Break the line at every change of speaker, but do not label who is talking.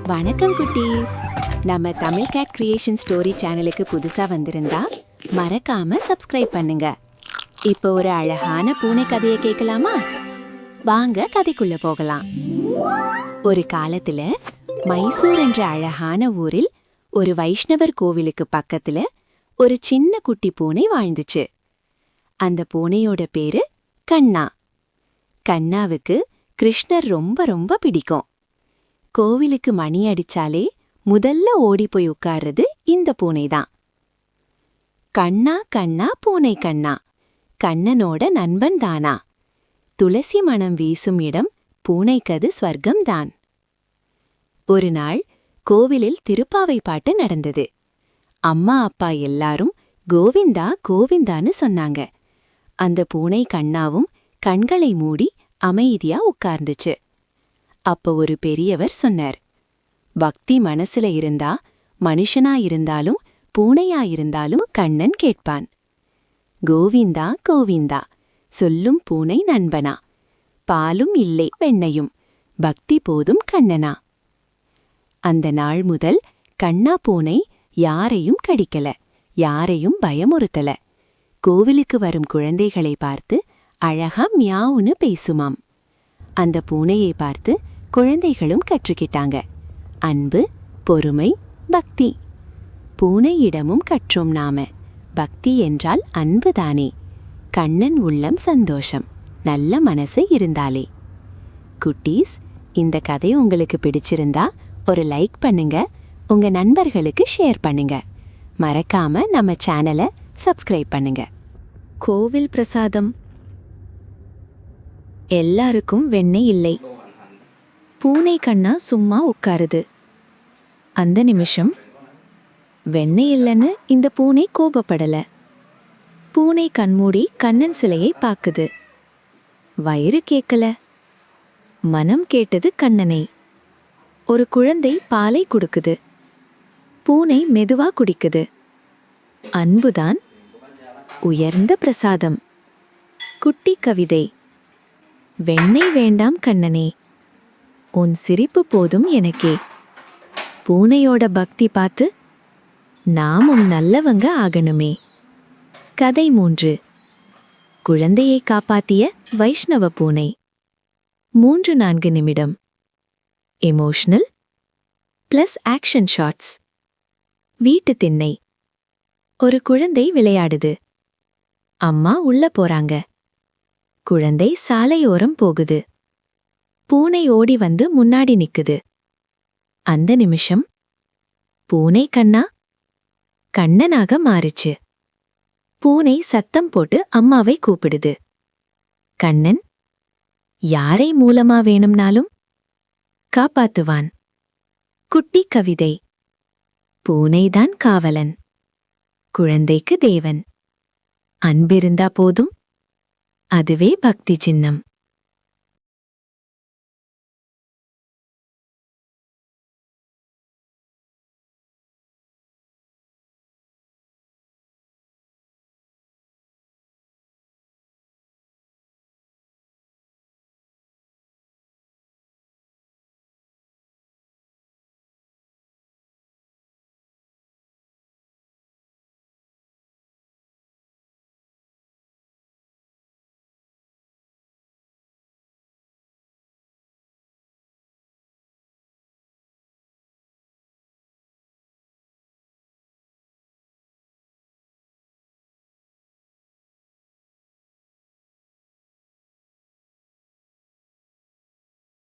வணக்கம் குட்டீஸ். நம்ம தமிழ் கேட் கிரியேஷன் ஸ்டோரி சேனலுக்கு புதுசா வந்திருந்தா மறக்காம சப்ஸ்கிரைப் பண்ணுங்க. இப்போ ஒரு அழகான பூனை கதையை கேட்கலாமா? வாங்க கதைக்குள்ள போகலாம். ஒரு காலத்துல மைசூர் என்ற அழகான ஊரில் ஒரு வைஷ்ணவர் கோவிலுக்கு பக்கத்துல ஒரு சின்ன குட்டி பூனை வாழ்ந்துச்சு. அந்த பூனையோட பேரு கண்ணா. கண்ணாவுக்கு கிருஷ்ணர் ரொம்ப ரொம்ப பிடிக்கும். கோவிலுக்கு மணி அடிச்சாலே முதல்ல ஓடி போய் உட்கார்றது இந்த பூனைதான். கண்ணா கண்ணா பூனை கண்ணா, கண்ணனோட நண்பன் தானா. துளசி மணம் வீசும் இடம் பூனைக்கது ஸ்வர்க்கம்தான். ஒரு நாள் கோவிலில் திருப்பாவை பாட்டு நடந்தது. அம்மா அப்பா எல்லாரும் கோவிந்தா கோவிந்தான்னு சொன்னாங்க. அந்த பூனை கண்ணாவும் கண்களை மூடி அமைதியா உட்கார்ந்துச்சு. அப்ப ஒரு பெரியவர் சொன்னார், பக்தி மனசுல இருந்தா மனுஷனா இருந்தாலும் பூனையா இருந்தாலும் கண்ணன் கேட்பான். கோவிந்தா கோவிந்தா சொல்லும் பூனை நண்பனா, பாலும் இல்லை வெண்ணையும் பக்தி போதும் கண்ணனா. அந்த நாள் முதல் கண்ணா பூனை யாரையும் கடிக்கல, யாரையும் பயமுறுத்தல. கோவிலுக்கு வரும் குழந்தைகளை பார்த்து அழகா மியாவுன்னு பேசுமாம். அந்த பூனையை பார்த்து குழந்தைகளும் கற்றுக்கிட்டாங்க. அன்பு, பொறுமை, பக்தி. பூனையிடமும் கற்றோம் நாம. பக்தி என்றால் அன்புதானே. கண்ணன் உள்ளம் சந்தோஷம், நல்ல மனசு இருந்தாலே. குட்டீஸ், இந்த கதை உங்களுக்கு பிடிச்சிருந்தா ஒரு லைக் பண்ணுங்க, உங்க நண்பர்களுக்கு ஷேர் பண்ணுங்க. மறக்காம நம்ம சேனலை சப்ஸ்கிரைப் பண்ணுங்க. கோவில் பிரசாதம். எல்லாருக்கும் வெண்ணெய் இல்லை. பூனை கண்ணா சும்மா உட்காருது. அந்த நிமிஷம் வெண்ணெய் இல்லைன்னு இந்த பூனை கோபப்படல. பூனை கண்மூடி கண்ணன் சிலையை பாக்குது. வயிறு கேட்கல, மனம் கேட்டது கண்ணனை. ஒரு குழந்தை பாலை குடுக்குது. பூனை மெதுவா குடிக்குது. அன்புதான் உயர்ந்த பிரசாதம். குட்டி கவிதை. வெண்ணெய் வேண்டாம் கண்ணனே, உன் சிரிப்பு போதும் எனக்கே. பூனையோட பக்தி பார்த்து நாமும் நல்லவங்க ஆகணுமே. கதை 3. குழந்தையை காப்பாத்திய வைஷ்ணவ பூனை. 3-4 நிமிடம். Emotional plus action shots. வீட்டு திண்ணை. ஒரு குழந்தை விளையாடுது. அம்மா உள்ள போறாங்க. குழந்தை சாலையோரம் போகுது. பூனை ஓடி வந்து முன்னாடி நிக்குது. அந்த நிமிஷம் பூனை கண்ணா கண்ணனாக மாறுச்சு. பூனை சத்தம் போட்டு அம்மாவை கூப்பிடுது. கண்ணன் யாரை மூலமா வேணும்னாலும் காப்பாத்துவான். குட்டி கவிதை. பூனைதான் காவலன், குழந்தைக்கு தேவன். அன்பிருந்தா போதும், அதுவே பக்தி சின்னம்.